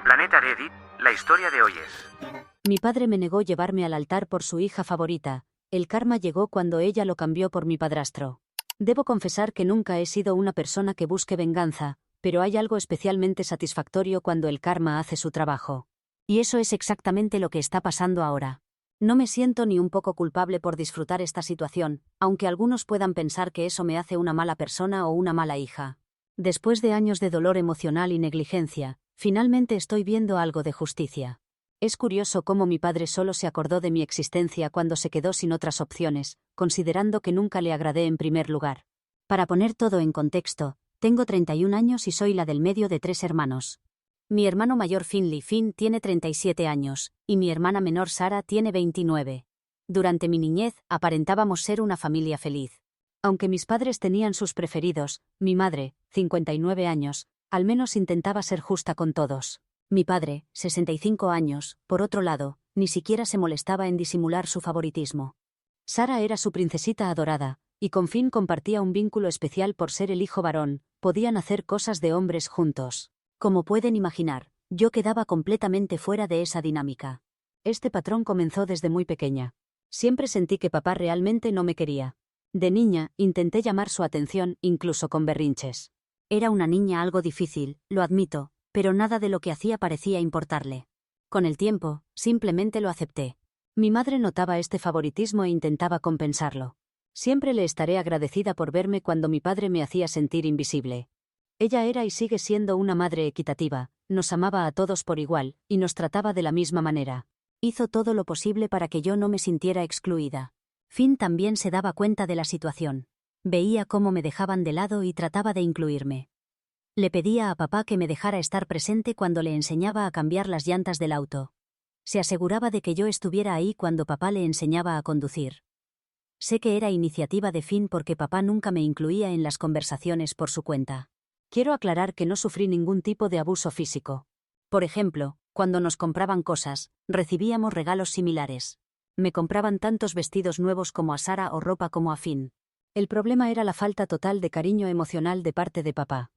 Planeta Reddit, la historia de hoy es... Mi padre me negó llevarme al altar por su hija favorita. El karma llegó cuando ella lo cambió por mi padrastro. Debo confesar que nunca he sido una persona que busque venganza, pero hay algo especialmente satisfactorio cuando el karma hace su trabajo. Y eso es exactamente lo que está pasando ahora. No me siento ni un poco culpable por disfrutar esta situación, aunque algunos puedan pensar que eso me hace una mala persona o una mala hija. Después de años de dolor emocional y negligencia, finalmente estoy viendo algo de justicia. Es curioso cómo mi padre solo se acordó de mi existencia cuando se quedó sin otras opciones, considerando que nunca le agradé en primer lugar. Para poner todo en contexto, tengo 31 años y soy la del medio de 3 hermanos. Mi hermano mayor Finn tiene 37 años, y mi hermana menor Sarah tiene 29. Durante mi niñez, aparentábamos ser una familia feliz. Aunque mis padres tenían sus preferidos, mi madre, 59 años, al menos intentaba ser justa con todos. Mi padre, 65 años, por otro lado, ni siquiera se molestaba en disimular su favoritismo. Sarah era su princesita adorada, y con Finn compartía un vínculo especial por ser el hijo varón, podían hacer cosas de hombres juntos. Como pueden imaginar, yo quedaba completamente fuera de esa dinámica. Este patrón comenzó desde muy pequeña. Siempre sentí que papá realmente no me quería. De niña, intenté llamar su atención, incluso con berrinches. Era una niña algo difícil, lo admito, pero nada de lo que hacía parecía importarle. Con el tiempo, simplemente lo acepté. Mi madre notaba este favoritismo e intentaba compensarlo. Siempre le estaré agradecida por verme cuando mi padre me hacía sentir invisible. Ella era y sigue siendo una madre equitativa, nos amaba a todos por igual, y nos trataba de la misma manera. Hizo todo lo posible para que yo no me sintiera excluida. Finn también se daba cuenta de la situación. Veía cómo me dejaban de lado y trataba de incluirme. Le pedía a papá que me dejara estar presente cuando le enseñaba a cambiar las llantas del auto. Se aseguraba de que yo estuviera ahí cuando papá le enseñaba a conducir. Sé que era iniciativa de Finn porque papá nunca me incluía en las conversaciones por su cuenta. Quiero aclarar que no sufrí ningún tipo de abuso físico. Por ejemplo, cuando nos compraban cosas, recibíamos regalos similares. Me compraban tantos vestidos nuevos como a Sarah o ropa como a Finn. El problema era la falta total de cariño emocional de parte de papá.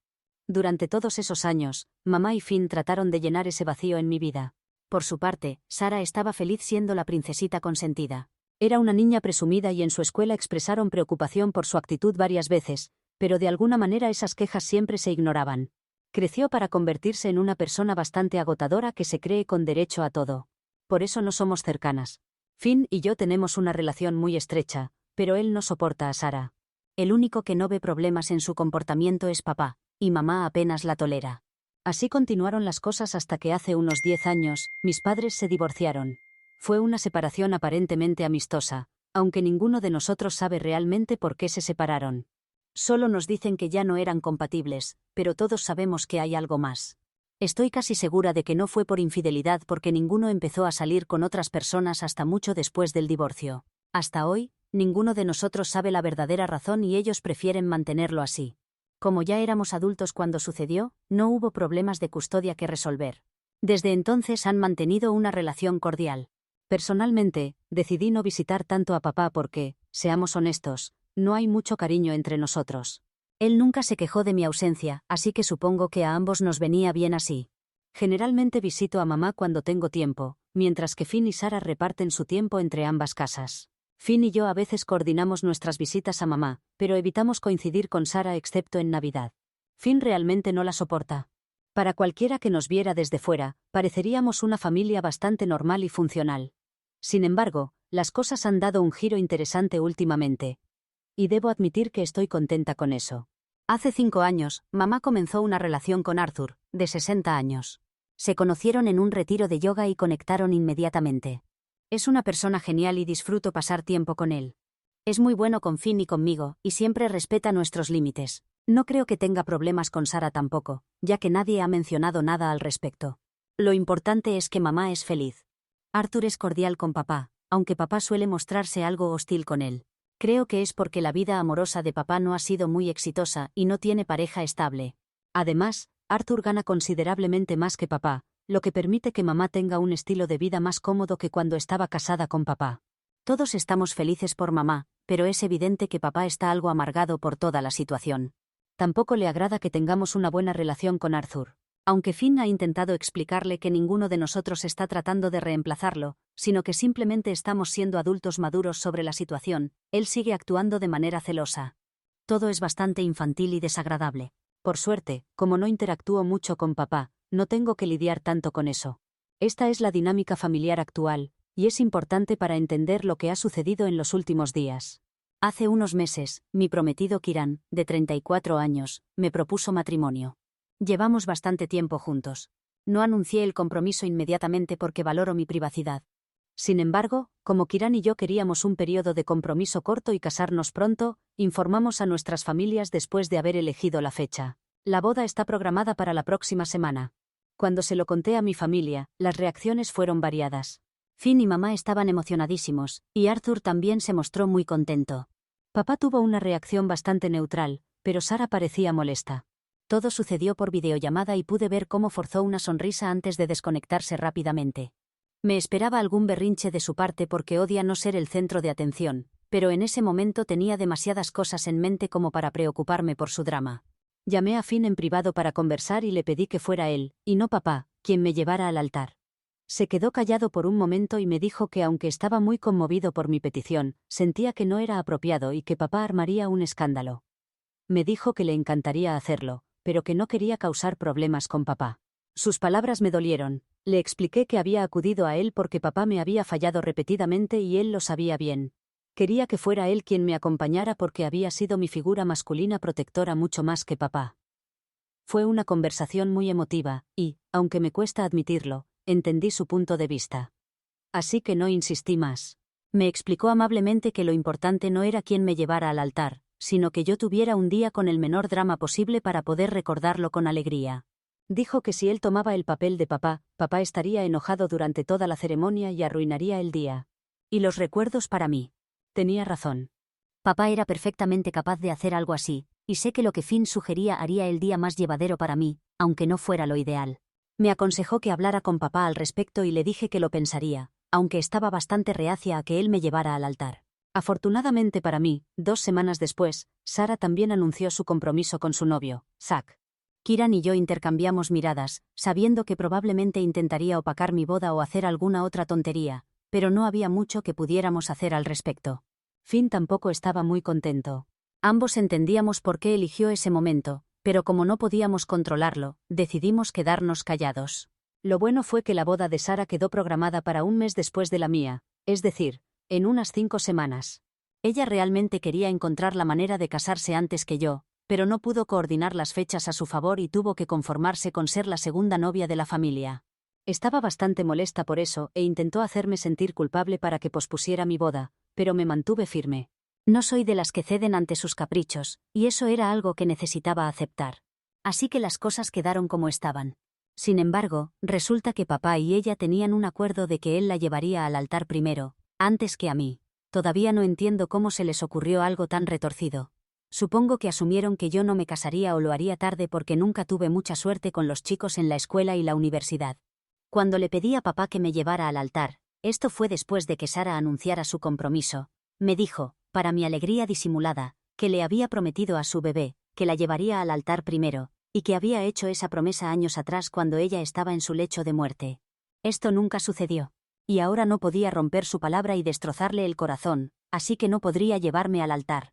Durante todos esos años, mamá y Finn trataron de llenar ese vacío en mi vida. Por su parte, Sarah estaba feliz siendo la princesita consentida. Era una niña presumida y en su escuela expresaron preocupación por su actitud varias veces, pero de alguna manera esas quejas siempre se ignoraban. Creció para convertirse en una persona bastante agotadora que se cree con derecho a todo. Por eso no somos cercanas. Finn y yo tenemos una relación muy estrecha, pero él no soporta a Sarah. El único que no ve problemas en su comportamiento es papá, y mamá apenas la tolera. Así continuaron las cosas hasta que hace unos 10 años, mis padres se divorciaron. Fue una separación aparentemente amistosa, aunque ninguno de nosotros sabe realmente por qué se separaron. Solo nos dicen que ya no eran compatibles, pero todos sabemos que hay algo más. Estoy casi segura de que no fue por infidelidad porque ninguno empezó a salir con otras personas hasta mucho después del divorcio. Hasta hoy, ninguno de nosotros sabe la verdadera razón y ellos prefieren mantenerlo así. Como ya éramos adultos cuando sucedió, no hubo problemas de custodia que resolver. Desde entonces han mantenido una relación cordial. Personalmente, decidí no visitar tanto a papá porque, seamos honestos, no hay mucho cariño entre nosotros. Él nunca se quejó de mi ausencia, así que supongo que a ambos nos venía bien así. Generalmente visito a mamá cuando tengo tiempo, mientras que Finn y Sarah reparten su tiempo entre ambas casas. Finn y yo a veces coordinamos nuestras visitas a mamá, pero evitamos coincidir con Sarah excepto en Navidad. Finn realmente no la soporta. Para cualquiera que nos viera desde fuera, pareceríamos una familia bastante normal y funcional. Sin embargo, las cosas han dado un giro interesante últimamente. Y debo admitir que estoy contenta con eso. Hace 5 años, mamá comenzó una relación con Arthur, de 60 años. Se conocieron en un retiro de yoga y conectaron inmediatamente. Es una persona genial y disfruto pasar tiempo con él. Es muy bueno con Finn y conmigo, y siempre respeta nuestros límites. No creo que tenga problemas con Sarah tampoco, ya que nadie ha mencionado nada al respecto. Lo importante es que mamá es feliz. Arthur es cordial con papá, aunque papá suele mostrarse algo hostil con él. Creo que es porque la vida amorosa de papá no ha sido muy exitosa y no tiene pareja estable. Además, Arthur gana considerablemente más que papá, lo que permite que mamá tenga un estilo de vida más cómodo que cuando estaba casada con papá. Todos estamos felices por mamá, pero es evidente que papá está algo amargado por toda la situación. Tampoco le agrada que tengamos una buena relación con Arthur. Aunque Finn ha intentado explicarle que ninguno de nosotros está tratando de reemplazarlo, sino que simplemente estamos siendo adultos maduros sobre la situación, él sigue actuando de manera celosa. Todo es bastante infantil y desagradable. Por suerte, como no interactúo mucho con papá, no tengo que lidiar tanto con eso. Esta es la dinámica familiar actual, y es importante para entender lo que ha sucedido en los últimos días. Hace unos meses, mi prometido Kiran, de 34 años, me propuso matrimonio. Llevamos bastante tiempo juntos. No anuncié el compromiso inmediatamente porque valoro mi privacidad. Sin embargo, como Kiran y yo queríamos un periodo de compromiso corto y casarnos pronto, informamos a nuestras familias después de haber elegido la fecha. La boda está programada para la próxima semana. Cuando se lo conté a mi familia, las reacciones fueron variadas. Finn y mamá estaban emocionadísimos, y Arthur también se mostró muy contento. Papá tuvo una reacción bastante neutral, pero Sara parecía molesta. Todo sucedió por videollamada y pude ver cómo forzó una sonrisa antes de desconectarse rápidamente. Me esperaba algún berrinche de su parte porque odia no ser el centro de atención, pero en ese momento tenía demasiadas cosas en mente como para preocuparme por su drama. Llamé a Finn en privado para conversar y le pedí que fuera él, y no papá, quien me llevara al altar. Se quedó callado por un momento y me dijo que aunque estaba muy conmovido por mi petición, sentía que no era apropiado y que papá armaría un escándalo. Me dijo que le encantaría hacerlo, pero que no quería causar problemas con papá. Sus palabras me dolieron. Le expliqué que había acudido a él porque papá me había fallado repetidamente y él lo sabía bien. Quería que fuera él quien me acompañara porque había sido mi figura masculina protectora mucho más que papá. Fue una conversación muy emotiva, y, aunque me cuesta admitirlo, entendí su punto de vista. Así que no insistí más. Me explicó amablemente que lo importante no era quién me llevara al altar, sino que yo tuviera un día con el menor drama posible para poder recordarlo con alegría. Dijo que si él tomaba el papel de papá, papá estaría enojado durante toda la ceremonia y arruinaría el día. Y los recuerdos para mí. Tenía razón. Papá era perfectamente capaz de hacer algo así, y sé que lo que Finn sugería haría el día más llevadero para mí, aunque no fuera lo ideal. Me aconsejó que hablara con papá al respecto y le dije que lo pensaría, aunque estaba bastante reacia a que él me llevara al altar. Afortunadamente para mí, 2 semanas después, Sara también anunció su compromiso con su novio, Zach. Kiran y yo intercambiamos miradas, sabiendo que probablemente intentaría opacar mi boda o hacer alguna otra tontería, pero no había mucho que pudiéramos hacer al respecto. Finn tampoco estaba muy contento. Ambos entendíamos por qué eligió ese momento, pero como no podíamos controlarlo, decidimos quedarnos callados. Lo bueno fue que la boda de Sara quedó programada para un mes después de la mía, es decir, en unas 5 semanas. Ella realmente quería encontrar la manera de casarse antes que yo, pero no pudo coordinar las fechas a su favor y tuvo que conformarse con ser la segunda novia de la familia. Estaba bastante molesta por eso e intentó hacerme sentir culpable para que pospusiera mi boda, pero me mantuve firme. No soy de las que ceden ante sus caprichos, y eso era algo que necesitaba aceptar. Así que las cosas quedaron como estaban. Sin embargo, resulta que papá y ella tenían un acuerdo de que él la llevaría al altar primero, antes que a mí. Todavía no entiendo cómo se les ocurrió algo tan retorcido. Supongo que asumieron que yo no me casaría o lo haría tarde porque nunca tuve mucha suerte con los chicos en la escuela y la universidad. Cuando le pedí a papá que me llevara al altar, esto fue después de que Sara anunciara su compromiso, me dijo, para mi alegría disimulada, que le había prometido a su bebé, que la llevaría al altar primero, y que había hecho esa promesa años atrás cuando ella estaba en su lecho de muerte. Esto nunca sucedió. Y ahora no podía romper su palabra y destrozarle el corazón, así que no podría llevarme al altar.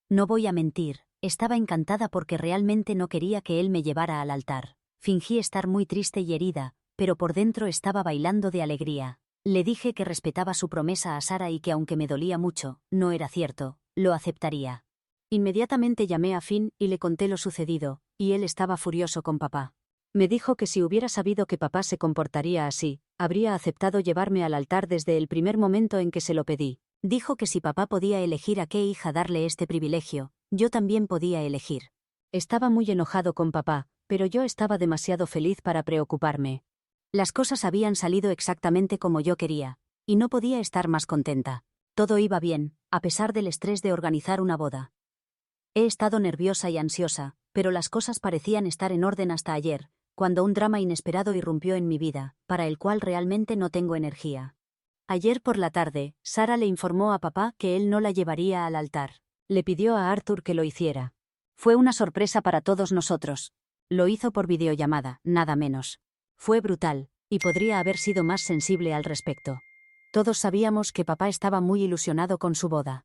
No voy a mentir, estaba encantada porque realmente no quería que él me llevara al altar. Fingí estar muy triste y herida, pero por dentro estaba bailando de alegría. Le dije que respetaba su promesa a Sara y que aunque me dolía mucho, no era cierto, lo aceptaría. Inmediatamente llamé a Finn y le conté lo sucedido, y él estaba furioso con papá. Me dijo que si hubiera sabido que papá se comportaría así, habría aceptado llevarme al altar desde el primer momento en que se lo pedí. Dijo que si papá podía elegir a qué hija darle este privilegio, yo también podía elegir. Estaba muy enojado con papá, pero yo estaba demasiado feliz para preocuparme. Las cosas habían salido exactamente como yo quería, y no podía estar más contenta. Todo iba bien, a pesar del estrés de organizar una boda. He estado nerviosa y ansiosa, pero las cosas parecían estar en orden hasta ayer, cuando un drama inesperado irrumpió en mi vida, para el cual realmente no tengo energía. Ayer por la tarde, Sara le informó a papá que él no la llevaría al altar. Le pidió a Arthur que lo hiciera. Fue una sorpresa para todos nosotros. Lo hizo por videollamada, nada menos. Fue brutal, y podría haber sido más sensible al respecto. Todos sabíamos que papá estaba muy ilusionado con su boda.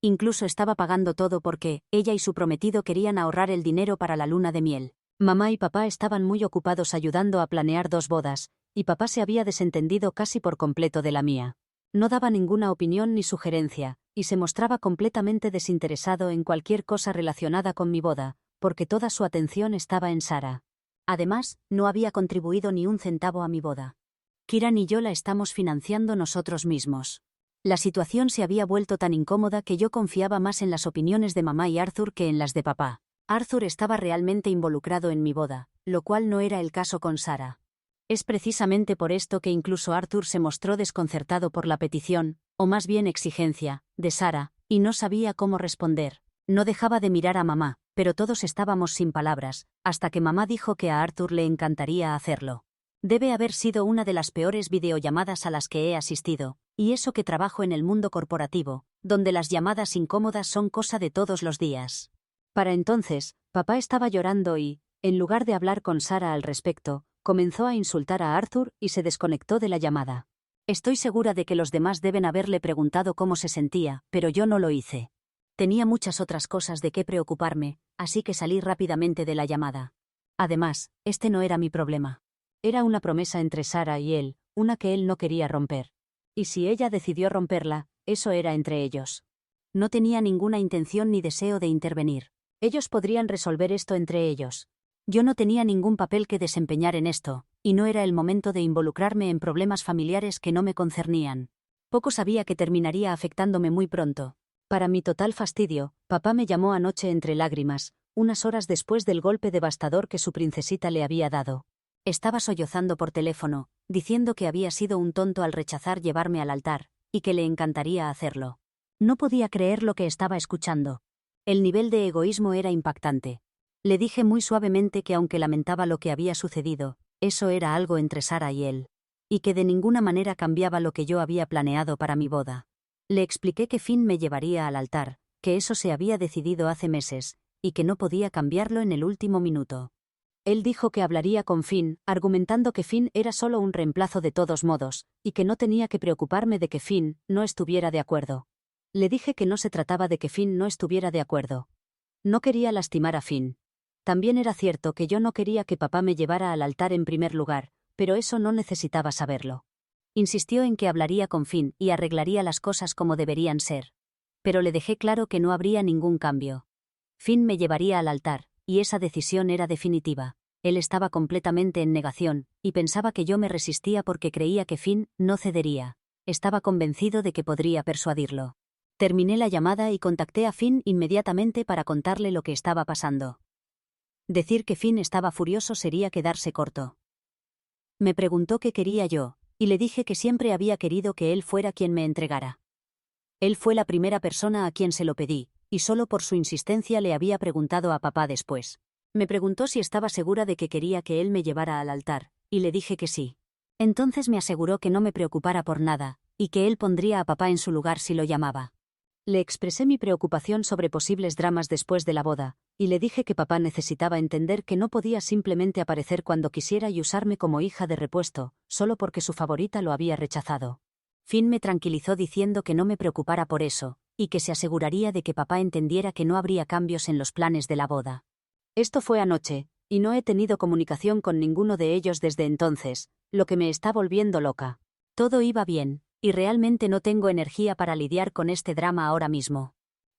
Incluso estaba pagando todo porque ella y su prometido querían ahorrar el dinero para la luna de miel. Mamá y papá estaban muy ocupados ayudando a planear 2 bodas, y papá se había desentendido casi por completo de la mía. No daba ninguna opinión ni sugerencia, y se mostraba completamente desinteresado en cualquier cosa relacionada con mi boda, porque toda su atención estaba en Sara. Además, no había contribuido ni un centavo a mi boda. Kiran y yo la estamos financiando nosotros mismos. La situación se había vuelto tan incómoda que yo confiaba más en las opiniones de mamá y Arthur que en las de papá. Arthur estaba realmente involucrado en mi boda, lo cual no era el caso con Sara. Es precisamente por esto que incluso Arthur se mostró desconcertado por la petición, o más bien exigencia, de Sara, y no sabía cómo responder. No dejaba de mirar a mamá, pero todos estábamos sin palabras, hasta que mamá dijo que a Arthur le encantaría hacerlo. Debe haber sido una de las peores videollamadas a las que he asistido, y eso que trabajo en el mundo corporativo, donde las llamadas incómodas son cosa de todos los días. Para entonces, papá estaba llorando y, en lugar de hablar con Sara al respecto, comenzó a insultar a Arthur y se desconectó de la llamada. Estoy segura de que los demás deben haberle preguntado cómo se sentía, pero yo no lo hice. Tenía muchas otras cosas de qué preocuparme, así que salí rápidamente de la llamada. Además, este no era mi problema. Era una promesa entre Sara y él, una que él no quería romper. Y si ella decidió romperla, eso era entre ellos. No tenía ninguna intención ni deseo de intervenir. Ellos podrían resolver esto entre ellos. Yo no tenía ningún papel que desempeñar en esto, y no era el momento de involucrarme en problemas familiares que no me concernían. Poco sabía que terminaría afectándome muy pronto. Para mi total fastidio, papá me llamó anoche entre lágrimas, unas horas después del golpe devastador que su princesita le había dado. Estaba sollozando por teléfono, diciendo que había sido un tonto al rechazar llevarme al altar, y que le encantaría hacerlo. No podía creer lo que estaba escuchando. El nivel de egoísmo era impactante. Le dije muy suavemente que aunque lamentaba lo que había sucedido, eso era algo entre Sara y él. Y que de ninguna manera cambiaba lo que yo había planeado para mi boda. Le expliqué que Finn me llevaría al altar, que eso se había decidido hace meses, y que no podía cambiarlo en el último minuto. Él dijo que hablaría con Finn, argumentando que Finn era solo un reemplazo de todos modos, y que no tenía que preocuparme de que Finn no estuviera de acuerdo. Le dije que no se trataba de que Finn no estuviera de acuerdo. No quería lastimar a Finn. También era cierto que yo no quería que papá me llevara al altar en primer lugar, pero eso no necesitaba saberlo. Insistió en que hablaría con Finn y arreglaría las cosas como deberían ser. Pero le dejé claro que no habría ningún cambio. Finn me llevaría al altar, y esa decisión era definitiva. Él estaba completamente en negación, y pensaba que yo me resistía porque creía que Finn no cedería. Estaba convencido de que podría persuadirlo. Terminé la llamada y contacté a Finn inmediatamente para contarle lo que estaba pasando. Decir que Finn estaba furioso sería quedarse corto. Me preguntó qué quería yo, y le dije que siempre había querido que él fuera quien me entregara. Él fue la primera persona a quien se lo pedí, y solo por su insistencia le había preguntado a papá después. Me preguntó si estaba segura de que quería que él me llevara al altar, y le dije que sí. Entonces me aseguró que no me preocupara por nada, y que él pondría a papá en su lugar si lo llamaba. Le expresé mi preocupación sobre posibles dramas después de la boda, y le dije que papá necesitaba entender que no podía simplemente aparecer cuando quisiera y usarme como hija de repuesto, solo porque su favorita lo había rechazado. Finn me tranquilizó diciendo que no me preocupara por eso, y que se aseguraría de que papá entendiera que no habría cambios en los planes de la boda. Esto fue anoche, y no he tenido comunicación con ninguno de ellos desde entonces, lo que me está volviendo loca. Todo iba bien, y realmente no tengo energía para lidiar con este drama ahora mismo.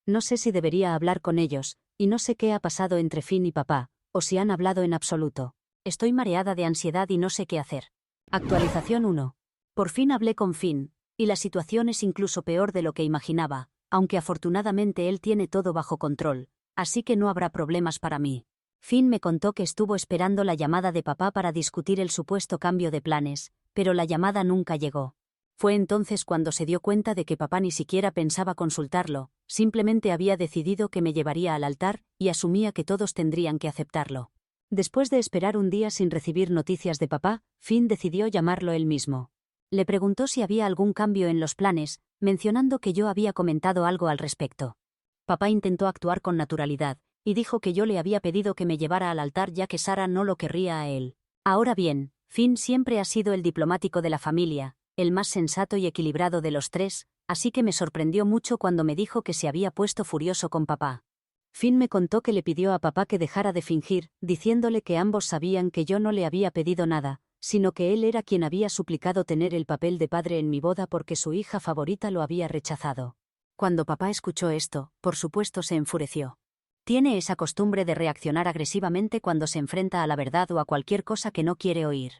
No sé si debería hablar con ellos, y no sé qué ha pasado entre Finn y papá, o si han hablado en absoluto. Estoy mareada de ansiedad y no sé qué hacer. Actualización 1. Por fin hablé con Finn, y la situación es incluso peor de lo que imaginaba, aunque afortunadamente él tiene todo bajo control, así que no habrá problemas para mí. Finn me contó que estuvo esperando la llamada de papá para discutir el supuesto cambio de planes, pero la llamada nunca llegó. Fue entonces cuando se dio cuenta de que papá ni siquiera pensaba consultarlo, simplemente había decidido que me llevaría al altar y asumía que todos tendrían que aceptarlo. Después de esperar un día sin recibir noticias de papá, Finn decidió llamarlo él mismo. Le preguntó si había algún cambio en los planes, mencionando que yo había comentado algo al respecto. Papá intentó actuar con naturalidad, y dijo que yo le había pedido que me llevara al altar ya que Sara no lo querría a él. Ahora bien, Finn siempre ha sido el diplomático de la familia, el más sensato y equilibrado de los tres, así que me sorprendió mucho cuando me dijo que se había puesto furioso con papá. Finn me contó que le pidió a papá que dejara de fingir, diciéndole que ambos sabían que yo no le había pedido nada, sino que él era quien había suplicado tener el papel de padre en mi boda porque su hija favorita lo había rechazado. Cuando papá escuchó esto, por supuesto se enfureció. Tiene esa costumbre de reaccionar agresivamente cuando se enfrenta a la verdad o a cualquier cosa que no quiere oír.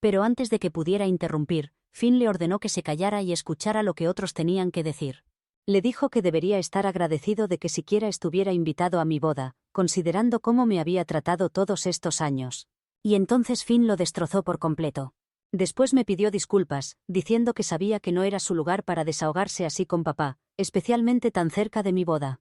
Pero antes de que pudiera interrumpir, Finn le ordenó que se callara y escuchara lo que otros tenían que decir. Le dijo que debería estar agradecido de que siquiera estuviera invitado a mi boda, considerando cómo me había tratado todos estos años. Y entonces Finn lo destrozó por completo. Después me pidió disculpas, diciendo que sabía que no era su lugar para desahogarse así con papá, especialmente tan cerca de mi boda.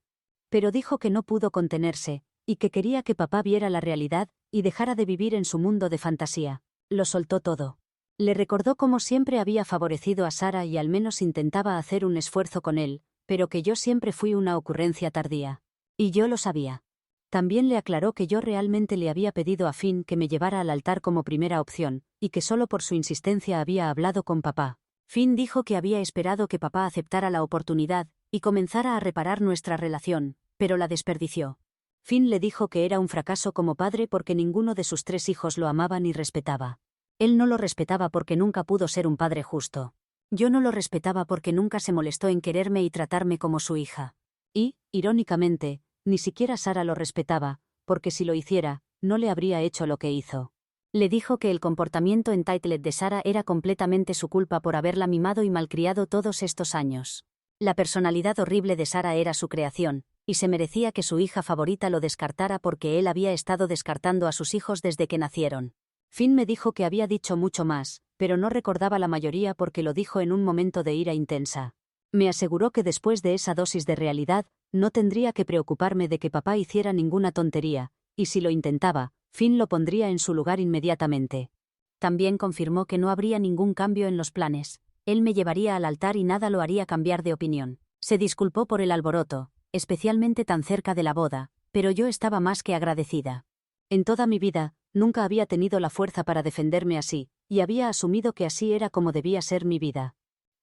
Pero dijo que no pudo contenerse, y que quería que papá viera la realidad, y dejara de vivir en su mundo de fantasía. Lo soltó todo. Le recordó cómo siempre había favorecido a Sara y al menos intentaba hacer un esfuerzo con él, pero que yo siempre fui una ocurrencia tardía. Y yo lo sabía. También le aclaró que yo realmente le había pedido a Finn que me llevara al altar como primera opción, y que solo por su insistencia había hablado con papá. Finn dijo que había esperado que papá aceptara la oportunidad, y comenzara a reparar nuestra relación, pero la desperdició. Finn le dijo que era un fracaso como padre porque ninguno de sus 3 hijos lo amaba ni respetaba. Él no lo respetaba porque nunca pudo ser un padre justo. Yo no lo respetaba porque nunca se molestó en quererme y tratarme como su hija. Y, irónicamente, ni siquiera Sara lo respetaba, porque si lo hiciera, no le habría hecho lo que hizo. Le dijo que el comportamiento entitled de Sara era completamente su culpa por haberla mimado y malcriado todos estos años. La personalidad horrible de Sara era su creación, y se merecía que su hija favorita lo descartara porque él había estado descartando a sus hijos desde que nacieron. Finn me dijo que había dicho mucho más, pero no recordaba la mayoría porque lo dijo en un momento de ira intensa. Me aseguró que después de esa dosis de realidad, no tendría que preocuparme de que papá hiciera ninguna tontería, y si lo intentaba, Finn lo pondría en su lugar inmediatamente. También confirmó que no habría ningún cambio en los planes. Él me llevaría al altar y nada lo haría cambiar de opinión. Se disculpó por el alboroto, especialmente tan cerca de la boda, pero yo estaba más que agradecida. En toda mi vida, nunca había tenido la fuerza para defenderme así, y había asumido que así era como debía ser mi vida.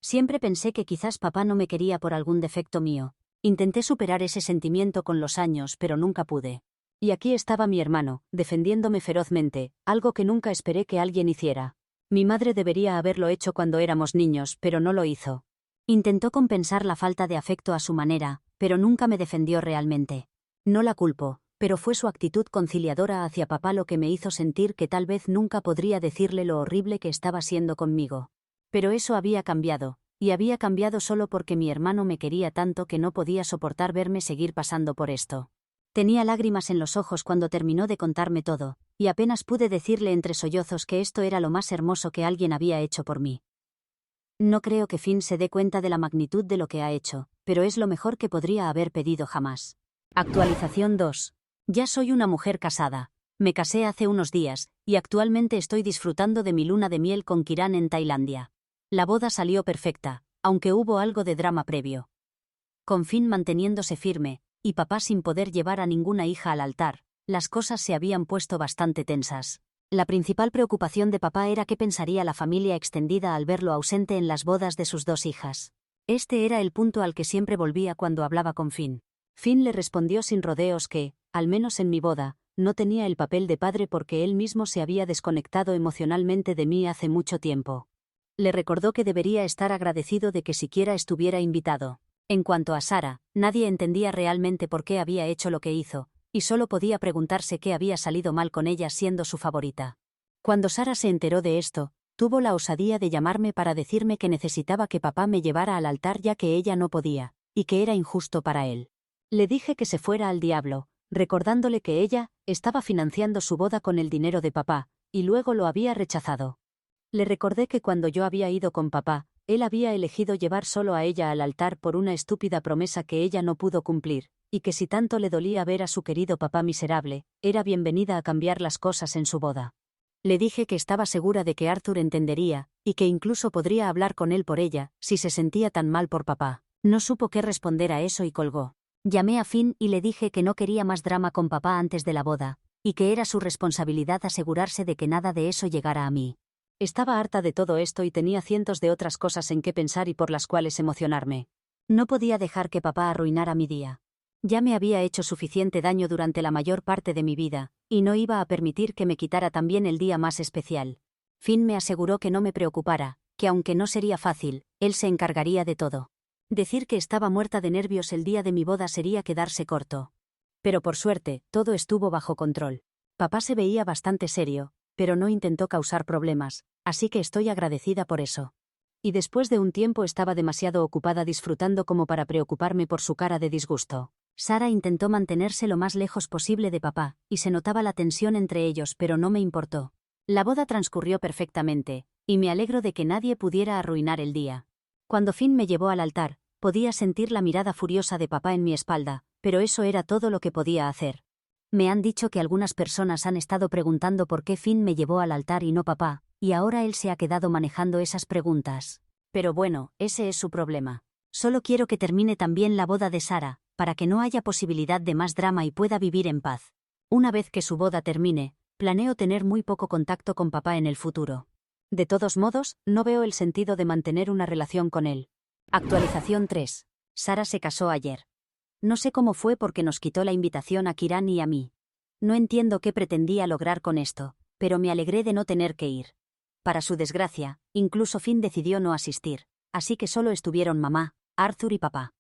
Siempre pensé que quizás papá no me quería por algún defecto mío. Intenté superar ese sentimiento con los años, pero nunca pude. Y aquí estaba mi hermano, defendiéndome ferozmente, algo que nunca esperé que alguien hiciera. Mi madre debería haberlo hecho cuando éramos niños, pero no lo hizo. Intentó compensar la falta de afecto a su manera, pero nunca me defendió realmente. No la culpo, pero fue su actitud conciliadora hacia papá lo que me hizo sentir que tal vez nunca podría decirle lo horrible que estaba siendo conmigo. Pero eso había cambiado, y había cambiado solo porque mi hermano me quería tanto que no podía soportar verme seguir pasando por esto. Tenía lágrimas en los ojos cuando terminó de contarme todo, y apenas pude decirle entre sollozos que esto era lo más hermoso que alguien había hecho por mí. No creo que Finn se dé cuenta de la magnitud de lo que ha hecho, pero es lo mejor que podría haber pedido jamás. Actualización 2. Ya soy una mujer casada. Me casé hace unos días, y actualmente estoy disfrutando de mi luna de miel con Kiran en Tailandia. La boda salió perfecta, aunque hubo algo de drama previo. Con Finn manteniéndose firme, y papá sin poder llevar a ninguna hija al altar, las cosas se habían puesto bastante tensas. La principal preocupación de papá era qué pensaría la familia extendida al verlo ausente en las bodas de sus 2 hijas. Este era el punto al que siempre volvía cuando hablaba con Finn. Finn le respondió sin rodeos que, al menos en mi boda, no tenía el papel de padre porque él mismo se había desconectado emocionalmente de mí hace mucho tiempo. Le recordó que debería estar agradecido de que siquiera estuviera invitado. En cuanto a Sara, nadie entendía realmente por qué había hecho lo que hizo, y solo podía preguntarse qué había salido mal con ella siendo su favorita. Cuando Sara se enteró de esto, tuvo la osadía de llamarme para decirme que necesitaba que papá me llevara al altar ya que ella no podía, y que era injusto para él. Le dije que se fuera al diablo, recordándole que ella estaba financiando su boda con el dinero de papá, y luego lo había rechazado. Le recordé que cuando yo había ido con papá, él había elegido llevar solo a ella al altar por una estúpida promesa que ella no pudo cumplir, y que si tanto le dolía ver a su querido papá miserable, era bienvenida a cambiar las cosas en su boda. Le dije que estaba segura de que Arthur entendería, y que incluso podría hablar con él por ella, si se sentía tan mal por papá. No supo qué responder a eso y colgó. Llamé a Finn y le dije que no quería más drama con papá antes de la boda, y que era su responsabilidad asegurarse de que nada de eso llegara a mí. Estaba harta de todo esto y tenía cientos de otras cosas en qué pensar y por las cuales emocionarme. No podía dejar que papá arruinara mi día. Ya me había hecho suficiente daño durante la mayor parte de mi vida, y no iba a permitir que me quitara también el día más especial. Finn me aseguró que no me preocupara, que aunque no sería fácil, él se encargaría de todo. Decir que estaba muerta de nervios el día de mi boda sería quedarse corto. Pero por suerte, todo estuvo bajo control. Papá se veía bastante serio, pero no intentó causar problemas, así que estoy agradecida por eso. Y después de un tiempo estaba demasiado ocupada disfrutando como para preocuparme por su cara de disgusto. Sara intentó mantenerse lo más lejos posible de papá, y se notaba la tensión entre ellos, pero no me importó. La boda transcurrió perfectamente, y me alegro de que nadie pudiera arruinar el día. Cuando Finn me llevó al altar, podía sentir la mirada furiosa de papá en mi espalda, pero eso era todo lo que podía hacer. Me han dicho que algunas personas han estado preguntando por qué Finn me llevó al altar y no papá, y ahora él se ha quedado manejando esas preguntas. Pero bueno, ese es su problema. Solo quiero que termine también la boda de Sara, para que no haya posibilidad de más drama y pueda vivir en paz. Una vez que su boda termine, planeo tener muy poco contacto con papá en el futuro. De todos modos, no veo el sentido de mantener una relación con él. Actualización 3. Sara se casó ayer. No sé cómo fue porque nos quitó la invitación a Kiran y a mí. No entiendo qué pretendía lograr con esto, pero me alegré de no tener que ir. Para su desgracia, incluso Finn decidió no asistir, así que solo estuvieron mamá, Arthur y papá.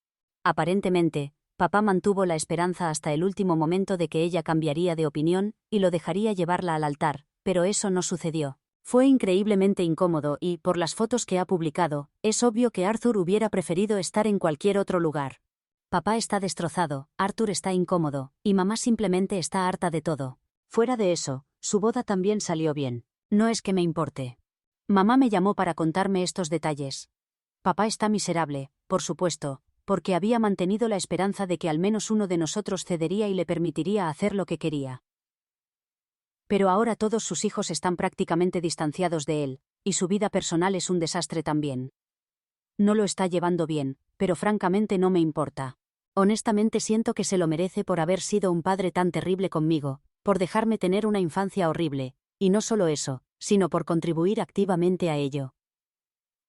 Aparentemente, papá mantuvo la esperanza hasta el último momento de que ella cambiaría de opinión y lo dejaría llevarla al altar, pero eso no sucedió. Fue increíblemente incómodo y, por las fotos que ha publicado, es obvio que Arthur hubiera preferido estar en cualquier otro lugar. Papá está destrozado, Arthur está incómodo, y mamá simplemente está harta de todo. Fuera de eso, su boda también salió bien. No es que me importe. Mamá me llamó para contarme estos detalles. Papá está miserable, por supuesto, porque había mantenido la esperanza de que al menos uno de nosotros cedería y le permitiría hacer lo que quería. Pero ahora todos sus hijos están prácticamente distanciados de él, y su vida personal es un desastre también. No lo está llevando bien, pero francamente no me importa. Honestamente siento que se lo merece por haber sido un padre tan terrible conmigo, por dejarme tener una infancia horrible, y no solo eso, sino por contribuir activamente a ello.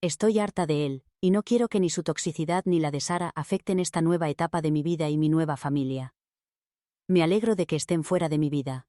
Estoy harta de él, y no quiero que ni su toxicidad ni la de Sara afecten esta nueva etapa de mi vida y mi nueva familia. Me alegro de que estén fuera de mi vida.